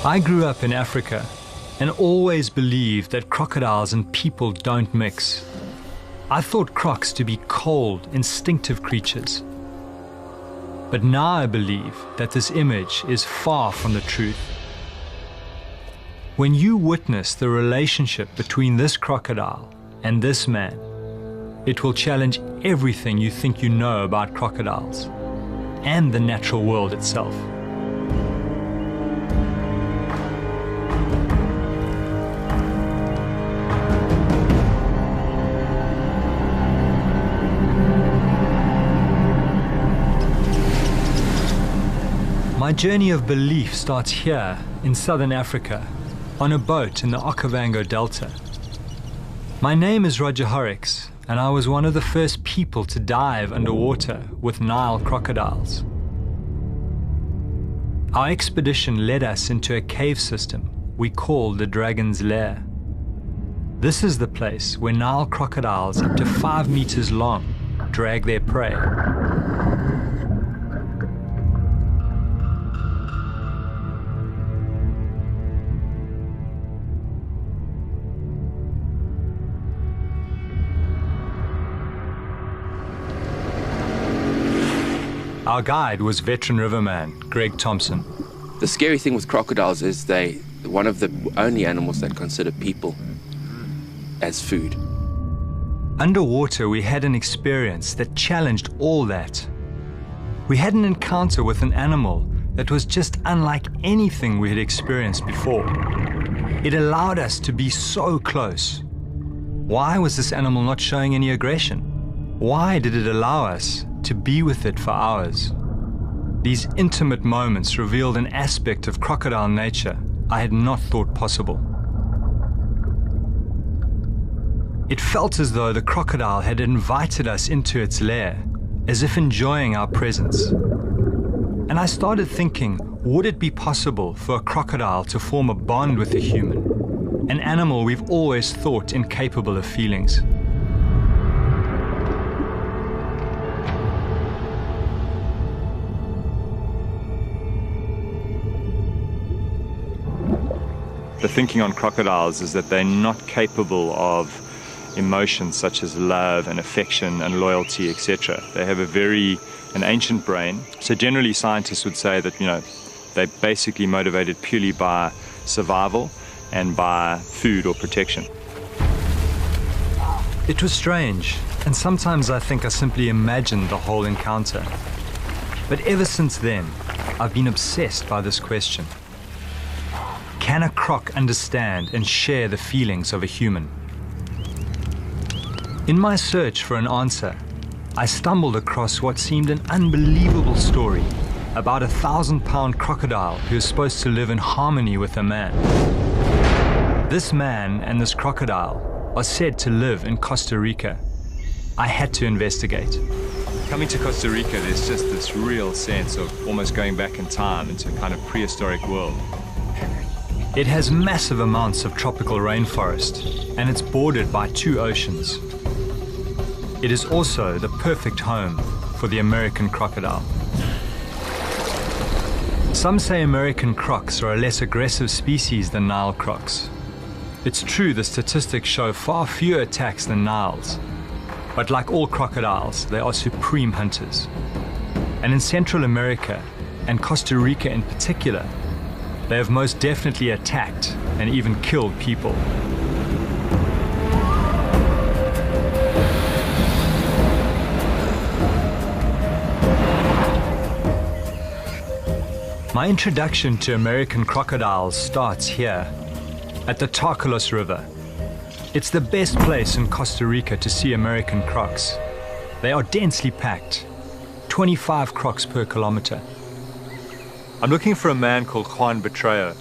I grew up in Africa and always believed that crocodiles and people don't mix. I thought crocs to be cold, instinctive creatures. But now I believe that this image is far from the truth. When you witness the relationship between this crocodile and this man, it will challenge everything you think you know about crocodiles and the natural world itself. My journey of belief starts here in southern Africa, on a boat in the Okavango Delta. My name is Roger Horrocks, and I was one of the first people to dive underwater with Nile crocodiles. Our expedition led us into a cave system we call the Dragon's Lair. This is the place where Nile crocodiles up to 5 meters long drag their prey. Our guide was veteran riverman Greg Thompson. The scary thing with crocodiles is they're one of the only animals that consider people as food. Underwater, we had an experience that challenged all that. We had an encounter with an animal that was just unlike anything we had experienced before. It allowed us to be so close. Why was this animal not showing any aggression? Why did it allow us to be with it for hours? These intimate moments revealed an aspect of crocodile nature I had not thought possible. It felt as though the crocodile had invited us into its lair, as if enjoying our presence. And I started thinking, would it be possible for a crocodile to form a bond with a human, an animal we've always thought incapable of feelings? The thinking on crocodiles is that they're not capable of emotions such as love and affection and loyalty, etc. They have an ancient brain. So generally scientists would say that, they're basically motivated purely by survival and by food or protection. It was strange, and sometimes I think I simply imagined the whole encounter. But ever since then, I've been obsessed by this question. Can a croc understand and share the feelings of a human? In my search for an answer, I stumbled across what seemed an unbelievable story about a 1,000-pound crocodile who is supposed to live in harmony with a man. This man and this crocodile are said to live in Costa Rica. I had to investigate. Coming to Costa Rica, there's just this real sense of almost going back in time into a kind of prehistoric world. It has massive amounts of tropical rainforest, and it's bordered by 2 oceans. It is also the perfect home for the American crocodile. Some say American crocs are a less aggressive species than Nile crocs. It's true the statistics show far fewer attacks than Niles, but like all crocodiles, they are supreme hunters. And in Central America, and Costa Rica in particular, they have most definitely attacked and even killed people. My introduction to American crocodiles starts here, at the Tarcolos River. It's the best place in Costa Rica to see American crocs. They are densely packed, 25 crocs per kilometer. I'm looking for a man called Juan Betreo.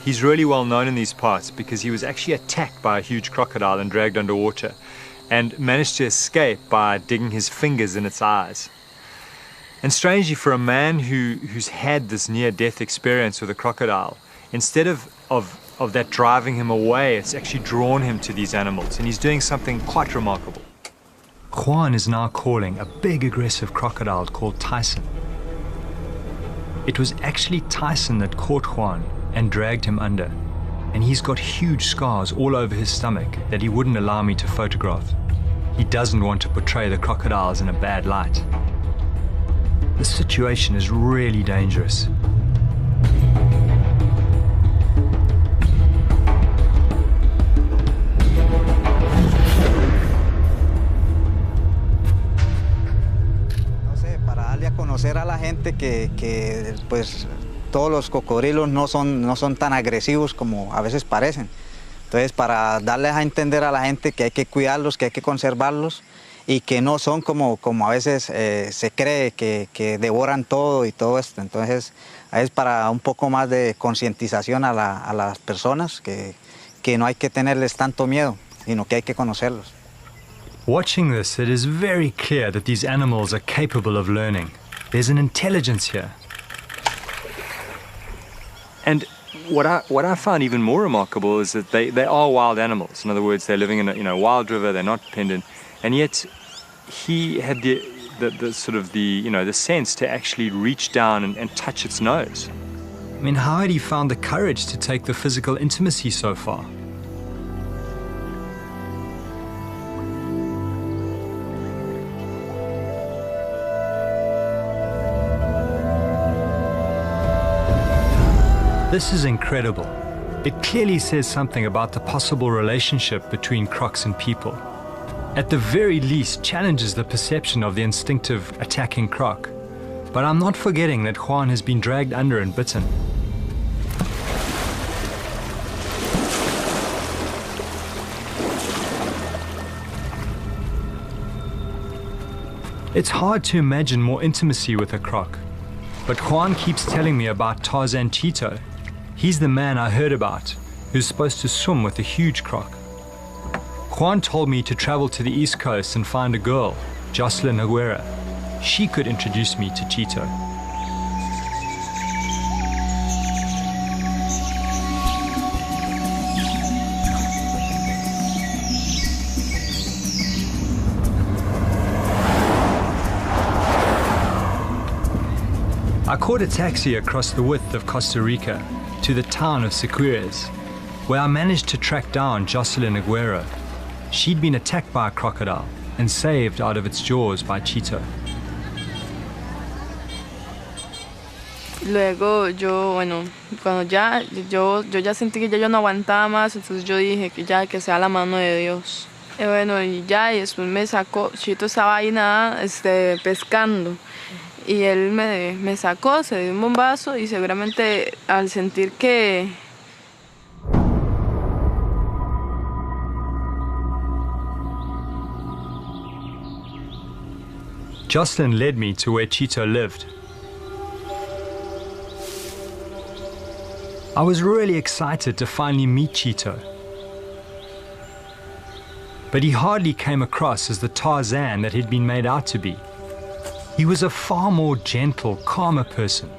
He's really well known in these parts because he was actually attacked by a huge crocodile and dragged underwater, and managed to escape by digging his fingers in its eyes. And strangely, for a man who's had this near-death experience with a crocodile, instead of that driving him away, it's actually drawn him to these animals, and he's doing something quite remarkable. Juan is now calling a big aggressive crocodile called Tyson. It was actually Tyson that caught Juan and dragged him under. And he's got huge scars all over his stomach that he wouldn't allow me to photograph. He doesn't want to portray the crocodiles in a bad light. This situation is really dangerous. Conocer a la gente que pues todos los cocodrilos no son tan agresivos como a veces parecen. Entonces, para darles a entender a la gente que hay que cuidarlos, que hay que conservarlos y que no son como a veces se cree que devoran todo y todo esto. Entonces, es para un poco más de concientización a las personas que no hay que tenerles tanto miedo, sino que hay que conocerlos. Watching this, it is very clear that these animals are capable of learning. There's an intelligence here. And what I found even more remarkable is that they are wild animals. In other words, they're living in a wild river, they're not dependent. And yet he had the sort of the sense to actually reach down and touch its nose. I mean, how had he found the courage to take the physical intimacy so far? This is incredible. It clearly says something about the possible relationship between crocs and people. At the very least, challenges the perception of the instinctive attacking croc. But I'm not forgetting that Juan has been dragged under and bitten. It's hard to imagine more intimacy with a croc. But Juan keeps telling me about Tarzan Chito. He's the man I heard about, who's supposed to swim with a huge croc. Juan told me to travel to the East Coast and find a girl, Jocelyn Aguera. She could introduce me to Chito. I caught a taxi across the width of Costa Rica to the town of Siquirres, where I managed to track down Jocelyn Aguero. She'd been attacked by a crocodile and saved out of its jaws by Chito. Luego cuando yo ya sentí que yo no aguantaba más, entonces yo dije que sea la mano de Dios. Y después me sacó, Chito estaba ahí pescando. Y él me sacó, se dio un bombazo y seguramente al sentir que... Jocelyn led me to where Chito lived. I was really excited to finally meet Chito. But he hardly came across as the Tarzan that he'd been made out to be. He was a far more gentle, calmer person.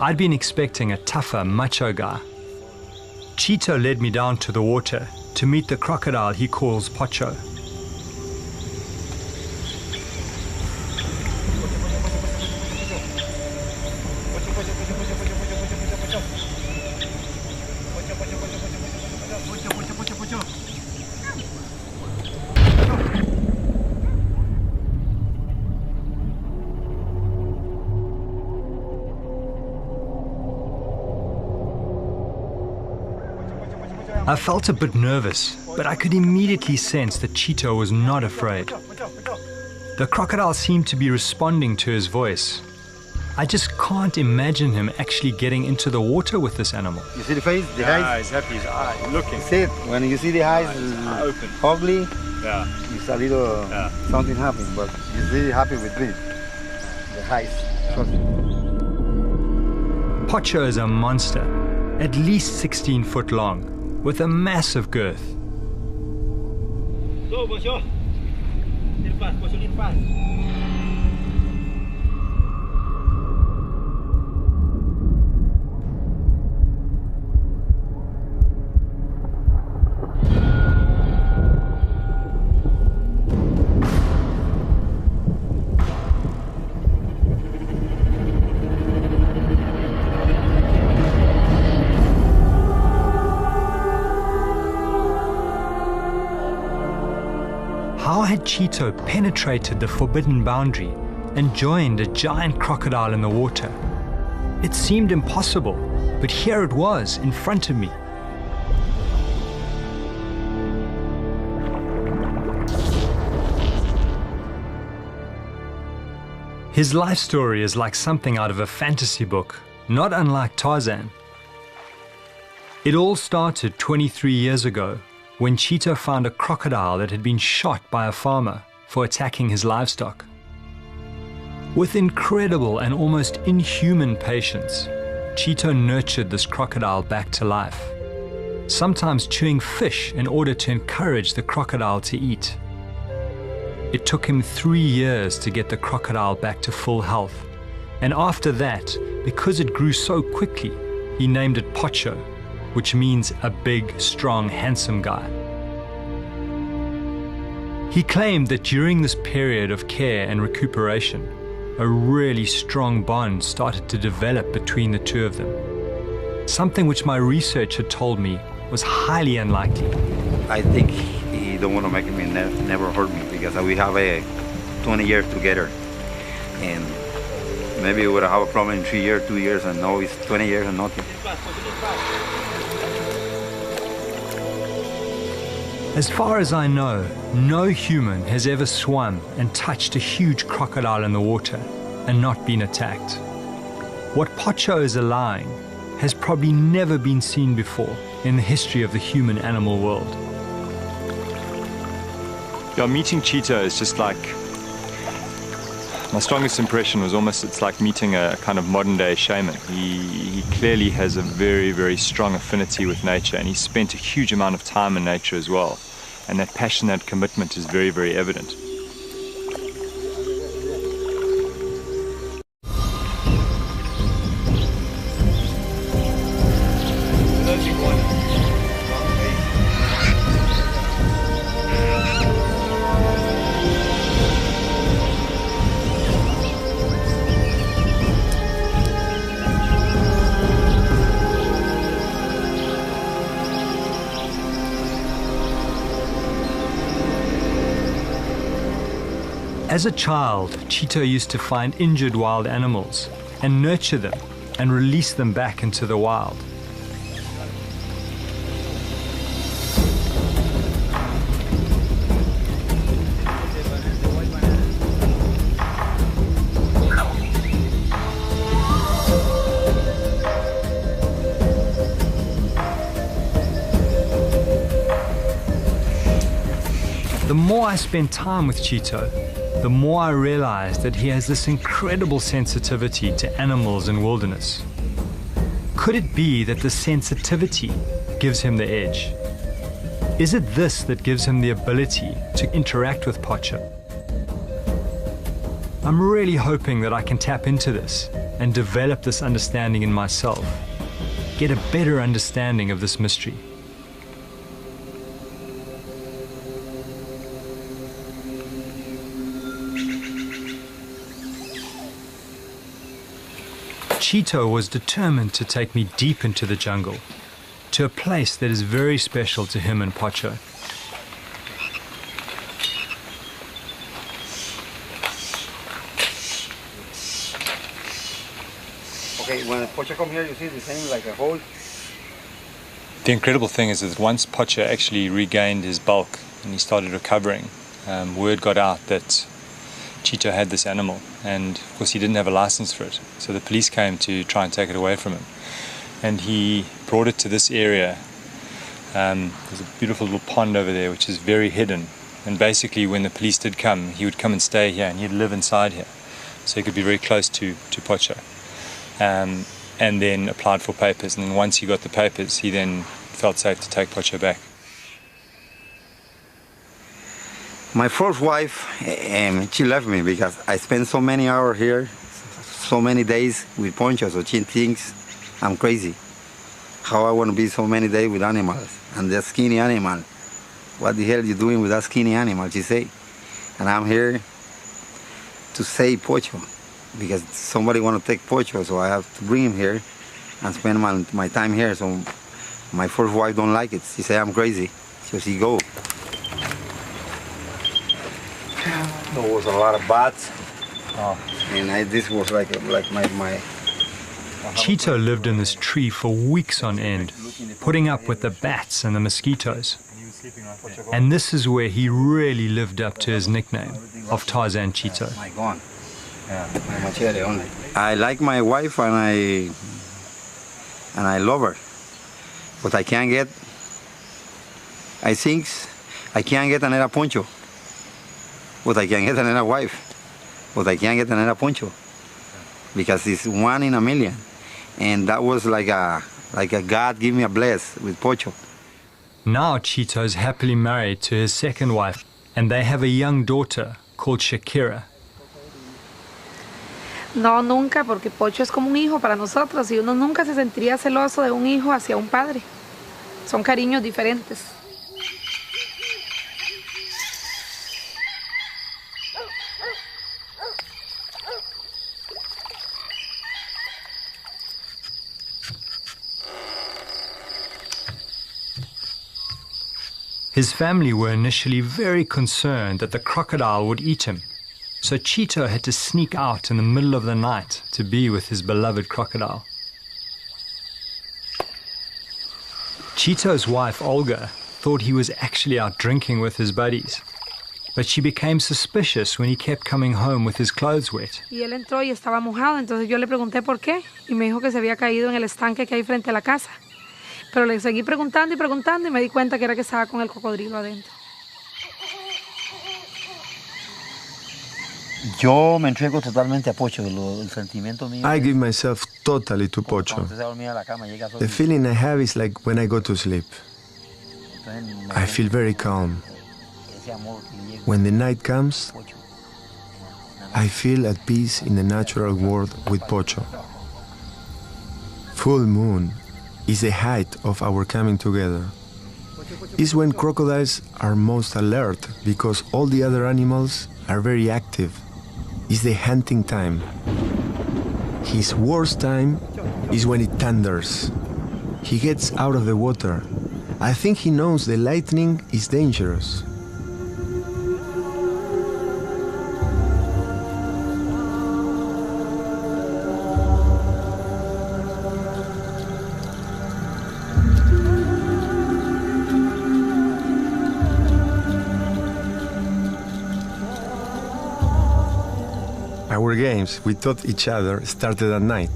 I'd been expecting a tougher, macho guy. Chito led me down to the water to meet the crocodile he calls Pocho. I felt a bit nervous, but I could immediately sense that Chito was not afraid. The crocodile seemed to be responding to his voice. I just can't imagine him actually getting into the water with this animal. You see the face? The eyes? He's happy, he's looking. See it? When you see the eyes open. ugly, Yeah. it's a little something happens, but he's really happy with this. The eyes. Pocho is a monster, at least 16 foot long, with a massive girth. Go, Pocho. Little fast, Pocho, little fast. had Chito penetrated the forbidden boundary and joined a giant crocodile in the water? It seemed impossible, but here it was in front of me. His life story is like something out of a fantasy book, not unlike Tarzan. It all started 23 years ago when Chito found a crocodile that had been shot by a farmer for attacking his livestock. With incredible and almost inhuman patience, Chito nurtured this crocodile back to life, sometimes chewing fish in order to encourage the crocodile to eat. It took him 3 years to get the crocodile back to full health, and after that, because it grew so quickly, he named it Pocho, which means a big, strong, handsome guy. He claimed that during this period of care and recuperation, a really strong bond started to develop between the two of them, something which my research had told me was highly unlikely. I think he don't want to make me never hurt me because we have a 20 years together, and maybe we would have a problem in 3 years, 2 years, and now it's 20 years and nothing. As far as I know, no human has ever swum and touched a huge crocodile in the water and not been attacked. What Pocho is allowing has probably never been seen before in the history of the human-animal world. Yeah, meeting Chito is just like, my strongest impression was almost, it's like meeting a kind of modern day shaman. He clearly has a very, very strong affinity with nature, and he spent a huge amount of time in nature as well. And that passion, that commitment is very, very evident. As a child, Chito used to find injured wild animals and nurture them and release them back into the wild. The more I spent time with Chito, the more I realized that he has this incredible sensitivity to animals and wilderness. Could it be that the sensitivity gives him the edge? Is it this that gives him the ability to interact with Pocho? I'm really hoping that I can tap into this and develop this understanding in myself, get a better understanding of this mystery. Chito was determined to take me deep into the jungle, to a place that is very special to him and Pocho. Okay, when Pocho come here, you see the same like a hole. The incredible thing is that once Pocho actually regained his bulk and he started recovering, word got out that Chito had this animal, and of course he didn't have a license for it, so the police came to try and take it away from him, and he brought it to this area. There's a beautiful little pond over there which is very hidden, and basically when the police did come, he would come and stay here and he'd live inside here, so he could be very close to Pocho, and then applied for papers, and then once he got the papers he then felt safe to take Pocho back. My first wife, she left me because I spent so many hours here, so many days with Pocho, so she thinks I'm crazy. How I want to be so many days with animals, and that skinny animal. What the hell are you doing with that skinny animal, she say. And I'm here to save Pocho, because somebody want to take Pocho, so I have to bring him here and spend my time here. So my first wife don't like it. She say I'm crazy, so she go. There was a lot of bats. And this was like my Chito lived in this tree for weeks on end, putting up with the bats and the mosquitoes. And this is where he really lived up to his nickname of Tarzan Chito. my gun. My machete only. I like my wife and I love her, but I think I can't get another Pocho. But I can get another wife. But I can't get another Pocho because it's 1 in a million, and that was like a God give me a bless with Pocho. Now Chito is happily married to his second wife, and they have a young daughter called Shakira. No, nunca, porque Pocho es como un hijo para nosotros y uno nunca se sentiría celoso de un hijo hacia un padre. Son cariños diferentes. His family were initially very concerned that the crocodile would eat him, so Chito had to sneak out in the middle of the night to be with his beloved crocodile. Chito's wife Olga thought he was actually out drinking with his buddies, but she became suspicious when he kept coming home with his clothes wet. Y él entró y estaba mojado, entonces yo le pregunté por qué y me dijo que se había caído en el estanque que hay frente a la casa. Pero le seguí preguntando y me di cuenta que era que estaba con el cocodrilo adentro. Yo me entrego totalmente a Pocho, el sentimiento mío. I give myself totally to Pocho. The feeling I have is like when I go to sleep. I feel very calm. When the night comes, I feel at peace in the natural world with Pocho. Full moon is the height of our coming together. It's when crocodiles are most alert because all the other animals are very active. It's the hunting time. His worst time is when it thunders. He gets out of the water. I think he knows the lightning is dangerous. Our games we taught each other started at night.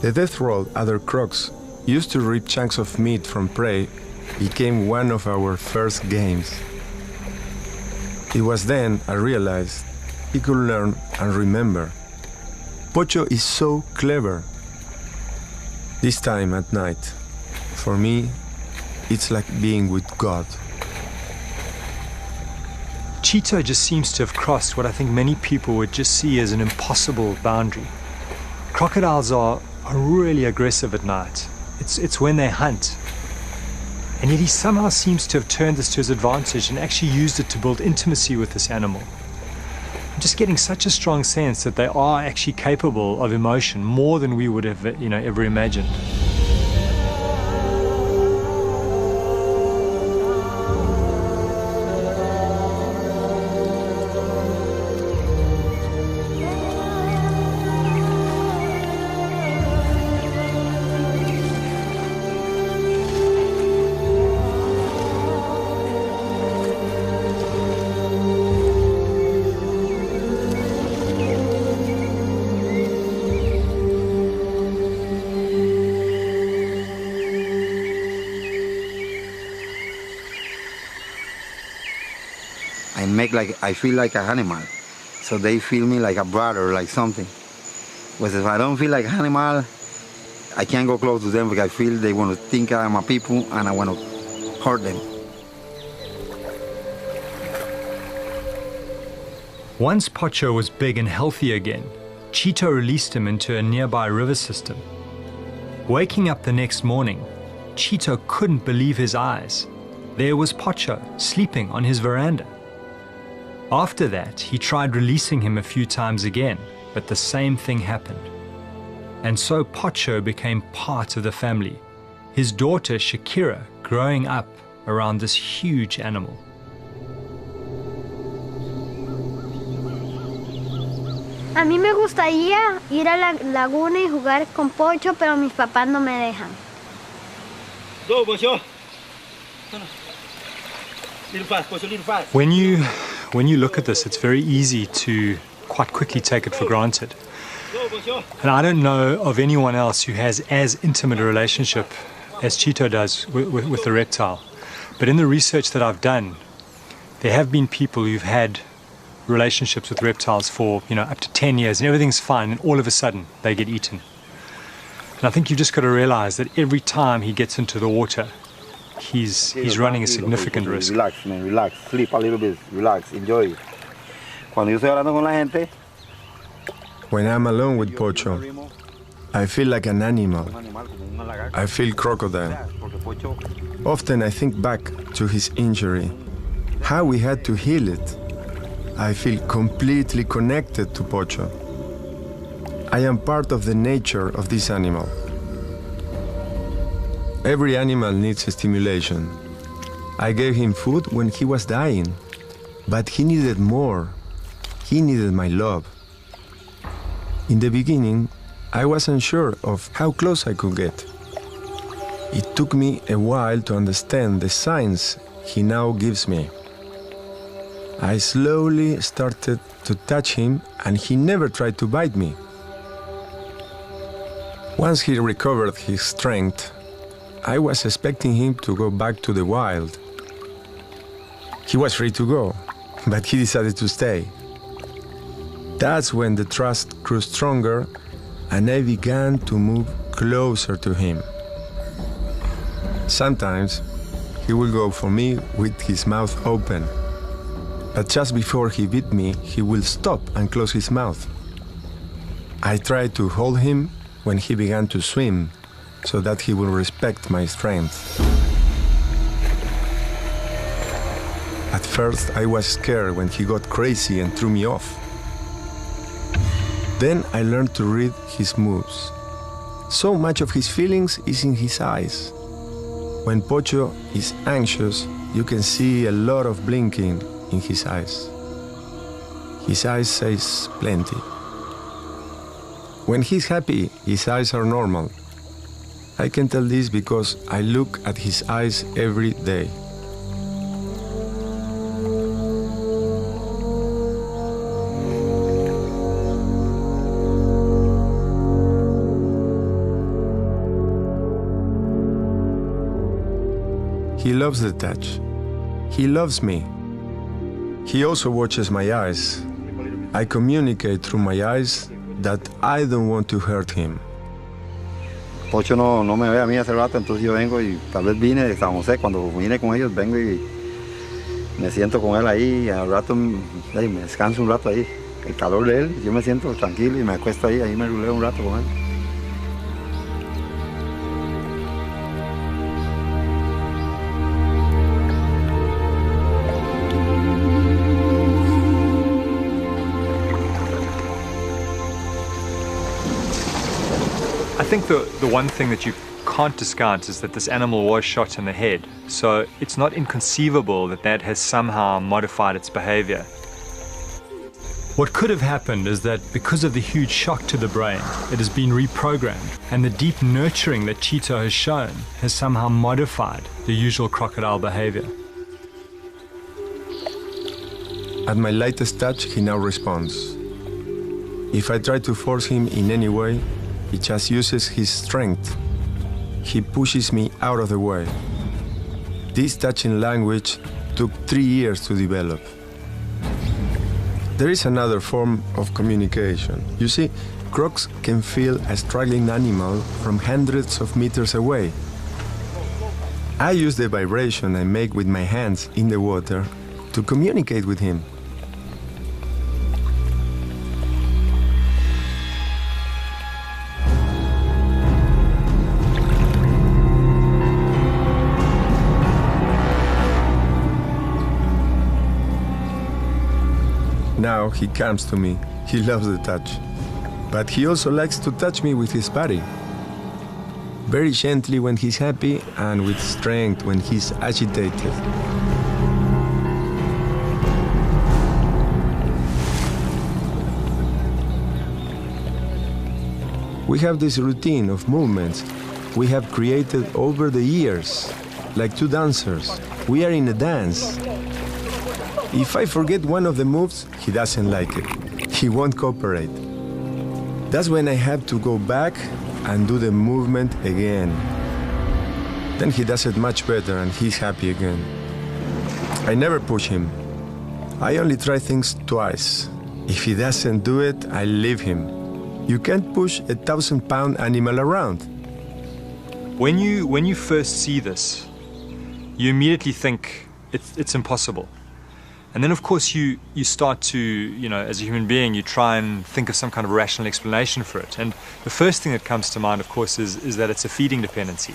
The death roll other crocs used to rip chunks of meat from prey became one of our first games. It was then I realized he could learn and remember. Pocho is so clever. This time at night, for me, it's like being with God. Chito just seems to have crossed what I think many people would just see as an impossible boundary. Crocodiles are really aggressive at night. It's when they hunt. And yet he somehow seems to have turned this to his advantage and actually used it to build intimacy with this animal. I'm just getting such a strong sense that they are actually capable of emotion more than we would have, ever imagined. I feel like an animal, so they feel me like a brother, like something. But if I don't feel like an animal, I can't go close to them because I feel they want to think I'm a people and I want to hurt them. Once Pocho was big and healthy again, Chito released him into a nearby river system. Waking up the next morning, Chito couldn't believe his eyes. There was Pocho sleeping on his veranda. After that, he tried releasing him a few times again, but the same thing happened. And so Pocho became part of the family, his daughter Shakira growing up around this huge animal. A mí me gustaría ir a la laguna y jugar con Pocho, pero mis papás no me dejan. Go, Pocho. Little fast, Pocho, little fast. When you look at this, it's very easy to quite quickly take it for granted. Go, Pocho. And I don't know of anyone else who has as intimate a relationship as Chito does with the reptile. But in the research that I've done, there have been people who've had relationships with reptiles for, up to 10 years, and everything's fine, and all of a sudden they get eaten. And I think you've just got to realize that every time he gets into the water, he's running a significant risk. Relax, man, relax. Sleep a little bit. Relax. Enjoy. Cuando yo estoy hablando con la gente, When I'm alone with Pocho, I feel like an animal. I feel crocodile. Often I think back to his injury, how we had to heal it. I feel completely connected to Pocho. I am part of the nature of this animal. Every animal needs stimulation. I gave him food when he was dying, but he needed more. He needed my love. In the beginning, I wasn't sure of how close I could get. It took me a while to understand the signs he now gives me. I slowly started to touch him, and he never tried to bite me. Once he recovered his strength, I was expecting him to go back to the wild. He was free to go, but he decided to stay. That's when the trust grew stronger, and I began to move closer to him. Sometimes he will go for me with his mouth open, but just before he bit me, he will stop and close his mouth. I tried to hold him when he began to swim, so that he will respect my strength. At first, I was scared when he got crazy and threw me off. Then I learned to read his moves. So much of his feelings is in his eyes. When Pocho is anxious, you can see a lot of blinking in his eyes. His eyes says plenty. When he's happy, his eyes are normal. I can tell this because I look at his eyes every day. He loves the touch. He loves me. He also watches my eyes. I communicate through my eyes that I don't want to hurt him. Pocho no me ve a mí hace rato, entonces yo vengo y tal vez vine de San José. Cuando vine con ellos, vengo y me siento con él ahí. Al rato me descanso un rato ahí. El calor de él, yo me siento tranquilo y me acuesto ahí me ruleo un rato con él. I think the one thing that you can't discount is that this animal was shot in the head, so it's not inconceivable that that has somehow modified its behavior. What could have happened is that because of the huge shock to the brain, it has been reprogrammed, and the deep nurturing that Chito has shown has somehow modified the usual crocodile behavior. At my lightest touch, he now responds. If I try to force him in any way, he just uses his strength. He pushes me out of the way. This touching language took 3 years to develop. There is another form of communication. You see, crocs can feel a struggling animal from hundreds of meters away. I use the vibration I make with my hands in the water to communicate with him. Now he comes to me. He loves the touch. But he also likes to touch me with his body. Very gently when he's happy and with strength when he's agitated. We have this routine of movements we have created over the years, like two dancers. We are in a dance. If I forget one of the moves, he doesn't like it. He won't cooperate. That's when I have to go back and do the movement again. Then he does it much better and he's happy again. I never push him. I only try things twice. If he doesn't do it, I leave him. You can't push a 1,000-pound animal around. When you first see this, you immediately think it's impossible. And then, of course, you start to, as a human being, you try and think of some kind of rational explanation for it. And the first thing that comes to mind, of course, is that it's a feeding dependency.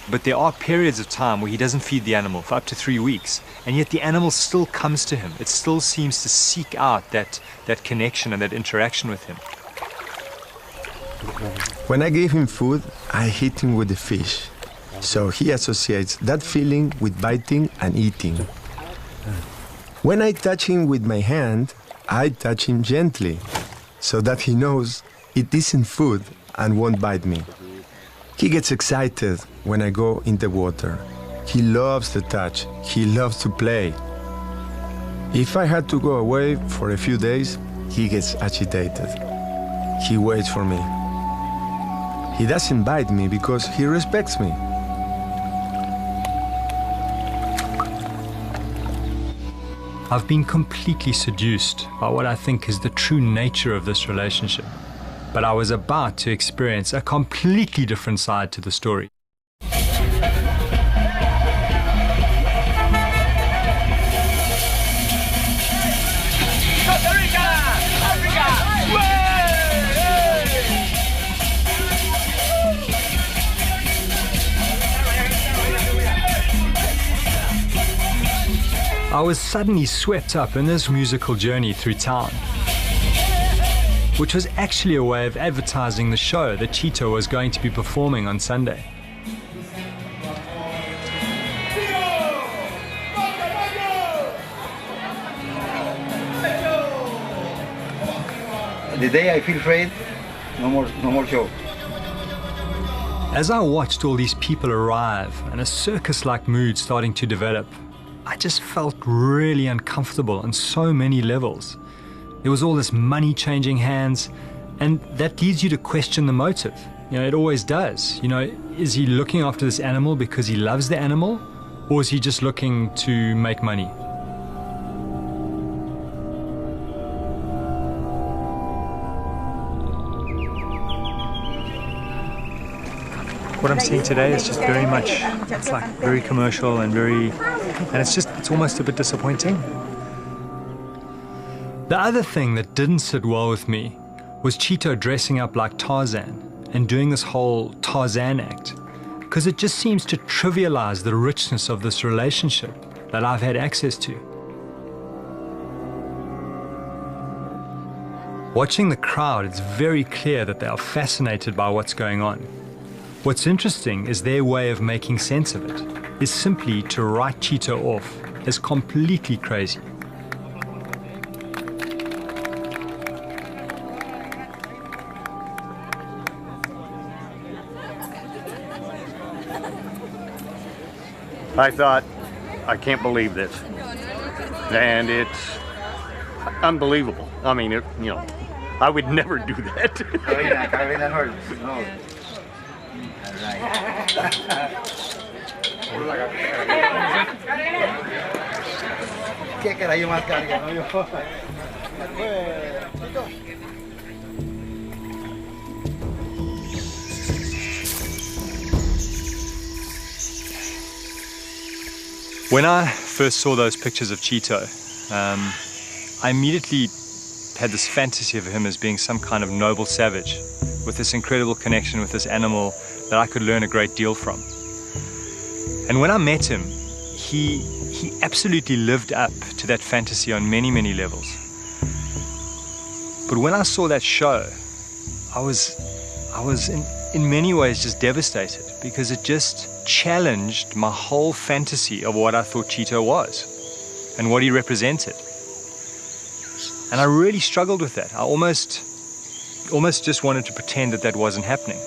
But there are periods of time where he doesn't feed the animal for up to 3 weeks, and yet the animal still comes to him. It still seems to seek out that connection and that interaction with him. When I give him food, I hit him with the fish. So he associates that feeling with biting and eating. When I touch him with my hand, I touch him gently, so that he knows it isn't food and won't bite me. He gets excited when I go in the water. He loves the touch. He loves to play. If I had to go away for a few days, he gets agitated. He waits for me. He doesn't bite me because he respects me. I've been completely seduced by what I think is the true nature of this relationship. But I was about to experience a completely different side to the story. I was suddenly swept up in this musical journey through town, which was actually a way of advertising the show that Chito was going to be performing on Sunday. The day I feel afraid, no more show. As I watched all these people arrive and a circus-like mood starting to develop, I just felt really uncomfortable on so many levels. There was all this money changing hands, and that leads you to question the motive. It always does. Is he looking after this animal because he loves the animal, or is he just looking to make money? What I'm seeing today is just very much, it's like very commercial and it's almost a bit disappointing. The other thing that didn't sit well with me was Chito dressing up like Tarzan and doing this whole Tarzan act, because it just seems to trivialize the richness of this relationship that I've had access to. Watching the crowd, it's very clear that they are fascinated by what's going on. What's interesting is their way of making sense of it is simply to write Chito off as completely crazy. I thought, I can't believe this. And it's unbelievable. I mean, I would never do that. When I first saw those pictures of Chito, I immediately had this fantasy of him as being some kind of noble savage with this incredible connection with this animal that I could learn a great deal from. And when I met him, he absolutely lived up to that fantasy on many, many levels. But when I saw that show, I was in many ways just devastated, because it just challenged my whole fantasy of what I thought Chito was and what he represented. And I really struggled with that. I almost almost just wanted to pretend that that wasn't happening.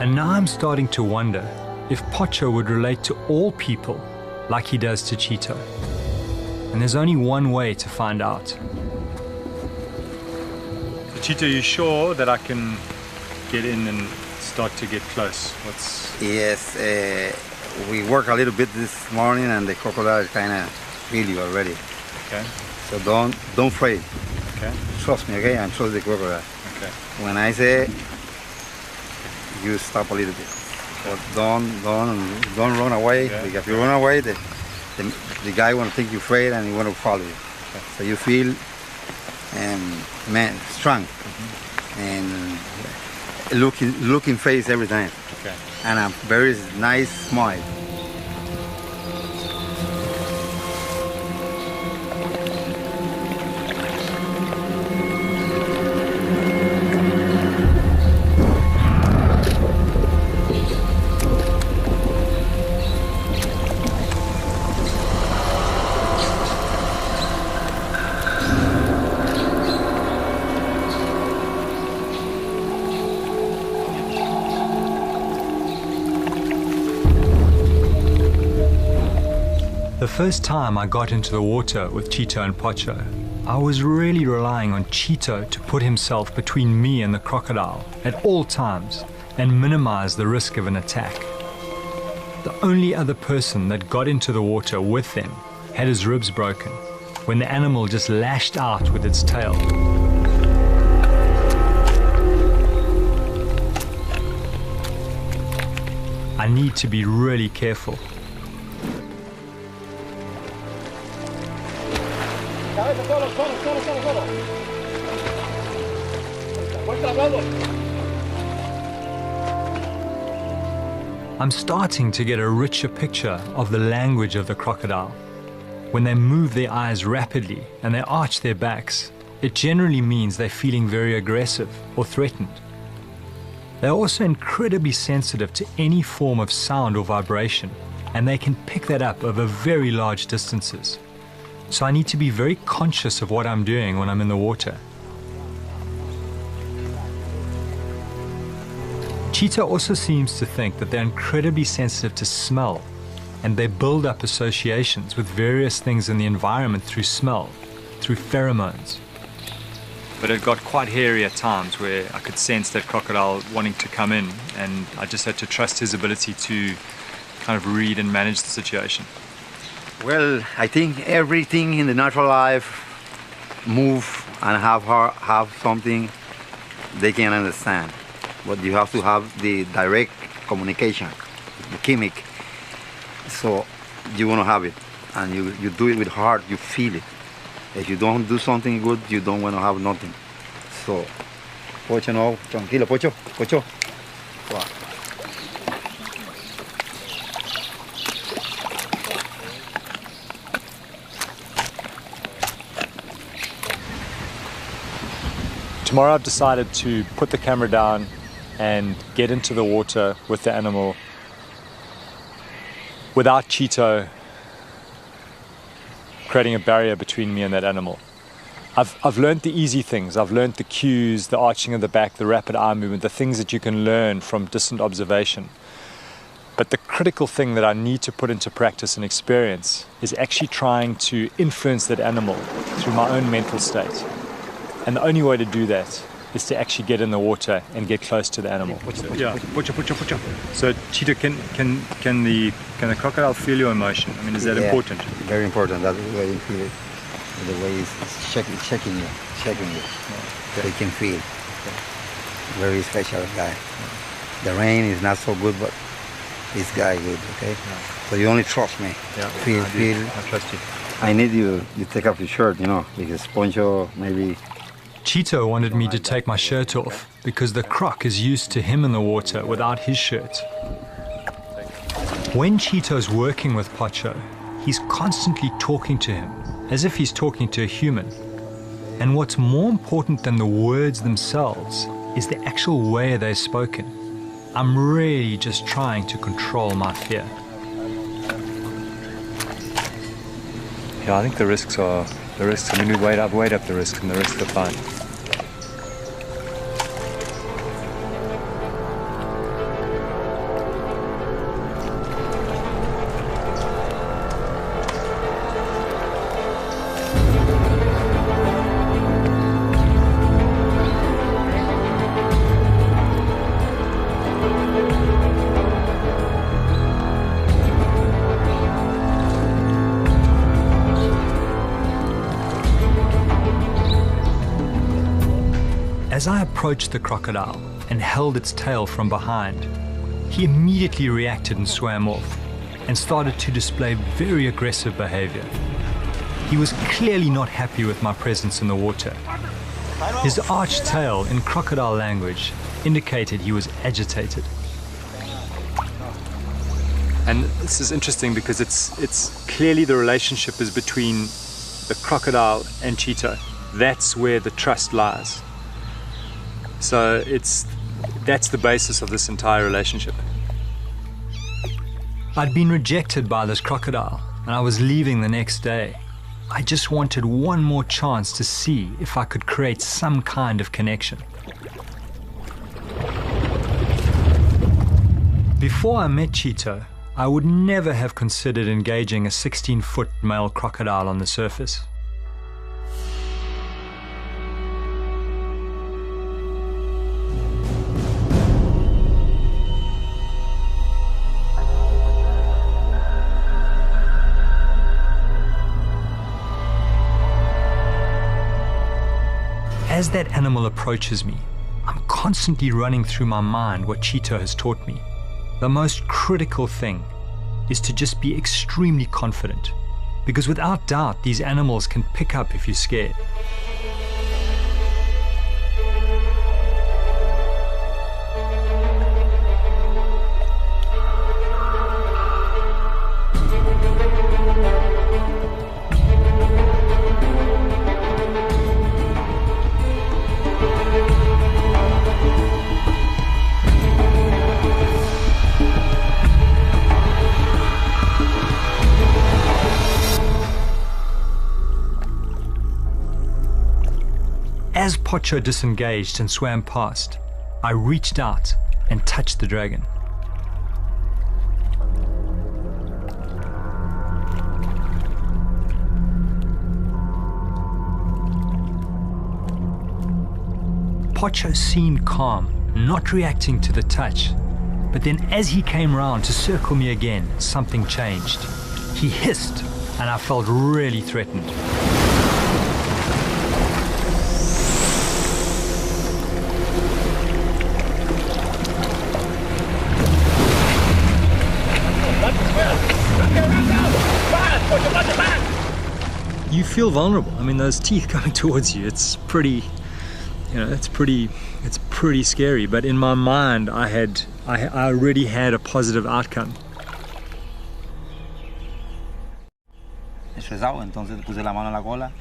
And now I'm starting to wonder if Pocho would relate to all people like he does to Chito. And there's only one way to find out. Chito, you sure that I can get in and start to get close? Yes, we worked a little bit this morning and the crocodile kind of feel you already. Okay. So don't afraid. Okay. Trust me, okay? And trust the crocodile. Okay. When I say, you stop a little bit. But don't run away, because if you run away, the guy want to think you're afraid and he want to follow you. Okay. So you feel strong and looking face every time. Okay. And a very nice smile. The first time I got into the water with Chito and Pocho, I was really relying on Chito to put himself between me and the crocodile at all times and minimize the risk of an attack. The only other person that got into the water with them had his ribs broken when the animal just lashed out with its tail. I need to be really careful. I'm starting to get a richer picture of the language of the crocodile. When they move their eyes rapidly and they arch their backs, it generally means they're feeling very aggressive or threatened. They're also incredibly sensitive to any form of sound or vibration, and they can pick that up over very large distances. So I need to be very conscious of what I'm doing when I'm in the water. Chito also seems to think that they're incredibly sensitive to smell, and they build up associations with various things in the environment through smell, through pheromones. But it got quite hairy at times where I could sense that crocodile wanting to come in, and I just had to trust his ability to kind of read and manage the situation. Well, I think everything in the natural life move and have something they can understand. But you have to have the direct communication, the chemic. So you want to have it, and you do it with heart, you feel it. If you don't do something good, you don't want to have nothing. So, Pocho, no, tranquilo, Pocho, Pocho. Wow. Tomorrow I've decided to put the camera down and get into the water with the animal without Chito creating a barrier between me and that animal. I've learned the easy things. I've learned the cues, the arching of the back, the rapid eye movement, the things that you can learn from distant observation. But the critical thing that I need to put into practice and experience is actually trying to influence that animal through my own mental state. And the only way to do that is to actually get in the water and get close to the animal. Yeah, Pocho. So Chito, can the crocodile feel your emotion? I mean, is that important? Very important. That's the way you feel it. The way it's checking you. Yeah. They can feel. Yeah. Very special guy. Yeah. The rain is not so good, but this guy good. Okay. Yeah. So you only trust me. Yeah. Feel. I trust you. I need you take off your shirt, because Pocho maybe. Chito wanted me to take my shirt off because the croc is used to him in the water without his shirt. When Chito's working with Pocho, he's constantly talking to him as if he's talking to a human. And what's more important than the words themselves is the actual way they're spoken. I'm really just trying to control my fear. Yeah, I think the risks, I mean, I've weighed up the risks, and the risks are fine. As I approached the crocodile and held its tail from behind, he immediately reacted and swam off and started to display very aggressive behavior. He was clearly not happy with my presence in the water. His arched tail in crocodile language indicated he was agitated. And this is interesting because it's clearly the relationship is between the crocodile and Chito. That's where the trust lies. So that's the basis of this entire relationship. I'd been rejected by this crocodile and I was leaving the next day. I just wanted one more chance to see if I could create some kind of connection. Before I met Chito, I would never have considered engaging a 16-foot male crocodile on the surface. As that animal approaches me, I'm constantly running through my mind what Chito has taught me. The most critical thing is to just be extremely confident, because without doubt, these animals can pick up if you're scared. As Pocho disengaged and swam past, I reached out and touched the dragon. Pocho seemed calm, not reacting to the touch, but then as he came round to circle me again, something changed. He hissed, and I felt really threatened. You feel vulnerable. I mean, those teeth coming towards you, it's pretty, it's pretty scary. But in my mind, I already had a positive outcome. Estresado, entonces puse la mano en la cola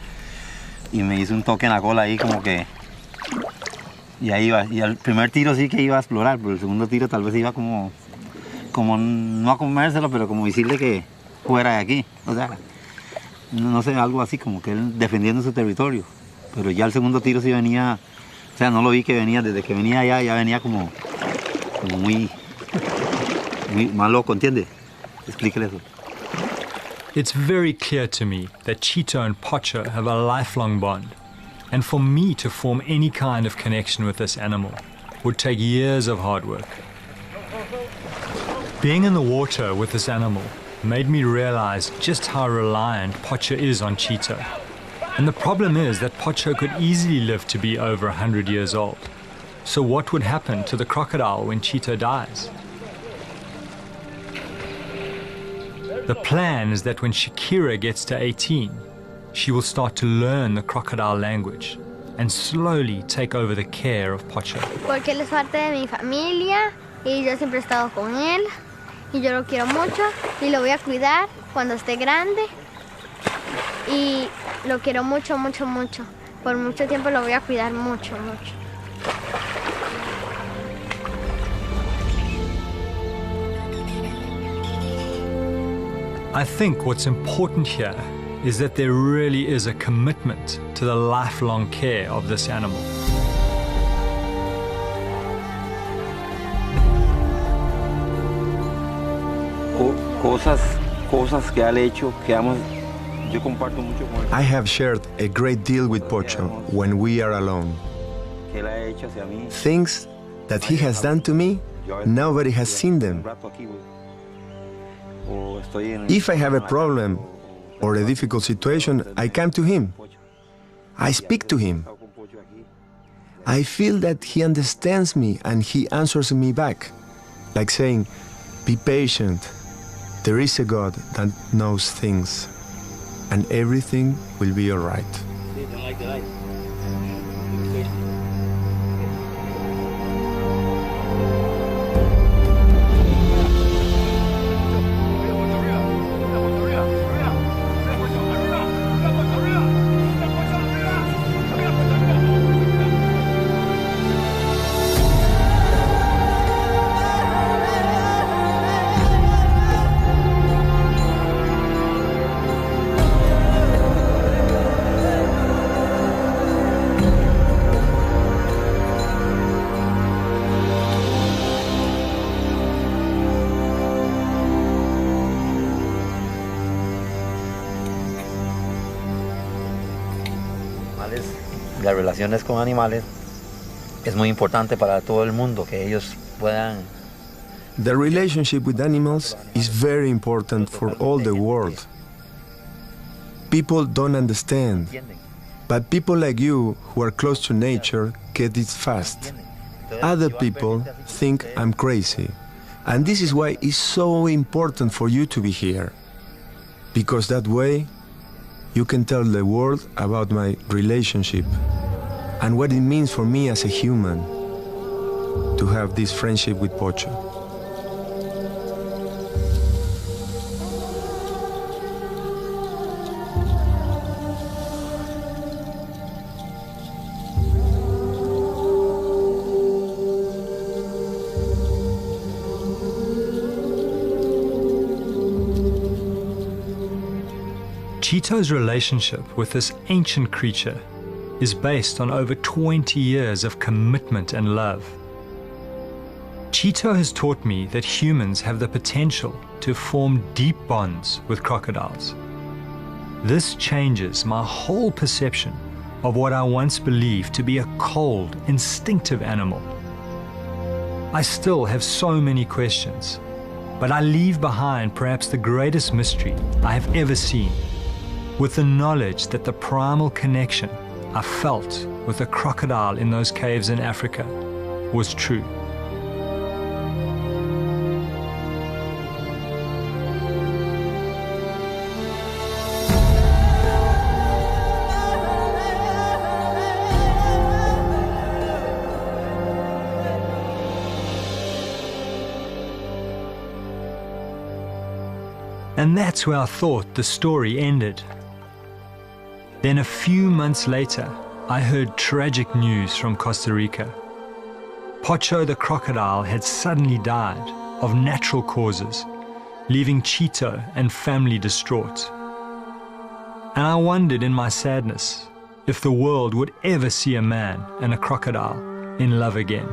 y me hice un toque en la cola ahí como que, y ahí iba. Y el primer tiro sí que iba a explorar, pero el segundo tiro tal vez iba como no a comérselo, pero como decirle que fuera de aquí. O sea, no sé, algo así como que él defendiendo su territorio. Pero ya el segundo tiro sí venía, o sea, no lo vi que venía, desde que venía allá ya venía como muy más loco, ¿entiende? Explíquele eso. It's very clear to me that Chito and Pocho have a lifelong bond, and for me to form any kind of connection with this animal would take years of hard work. Being in the water with this animal made me realize just how reliant Pocho is on Chito. And the problem is that Pocho could easily live to be over 100 years old. So what would happen to the crocodile when Chito dies? The plan is that when Shakira gets to 18, she will start to learn the crocodile language. and slowly take over the care of Pocho. Porque él es parte de mi familia y yo siempre he estado con él y yo lo quiero mucho y lo voy a cuidar cuando esté grande y lo quiero mucho, mucho, mucho. Por mucho tiempo lo voy a cuidar mucho, mucho. I think what's important here is that there really is a commitment to the lifelong care of this animal. Cosas que ha hecho que yo comparto mucho con él. I have shared a great deal with Pocho when we are alone. Que él ha hecho hacia mí. Things that he has done to me, nobody has seen them. If I have a problem or a difficult situation, I come to him. I speak to him. I feel that he understands me and he answers me back, like saying, "Be patient. There is a God that knows things, and everything will be all right." Las relaciones con animales es muy importante para todo el mundo, que ellos puedan. The relationship with animals is very important for all the world. People don't understand, but people like you who are close to nature get it fast. Other people think I'm crazy, and this is why it's so important for you to be here, because that way you can tell the world about my relationship and what it means for me as a human to have this friendship with Pocho. Chito's relationship with this ancient creature is based on over 20 years of commitment and love. Chito has taught me that humans have the potential to form deep bonds with crocodiles. This changes my whole perception of what I once believed to be a cold, instinctive animal. I still have so many questions, but I leave behind perhaps the greatest mystery I have ever seen, with the knowledge that the primal connection I felt with a crocodile in those caves in Africa was true. And that's where I thought the story ended. Then a few months later, I heard tragic news from Costa Rica. Pocho the crocodile had suddenly died of natural causes, leaving Chito and family distraught. And I wondered in my sadness if the world would ever see a man and a crocodile in love again.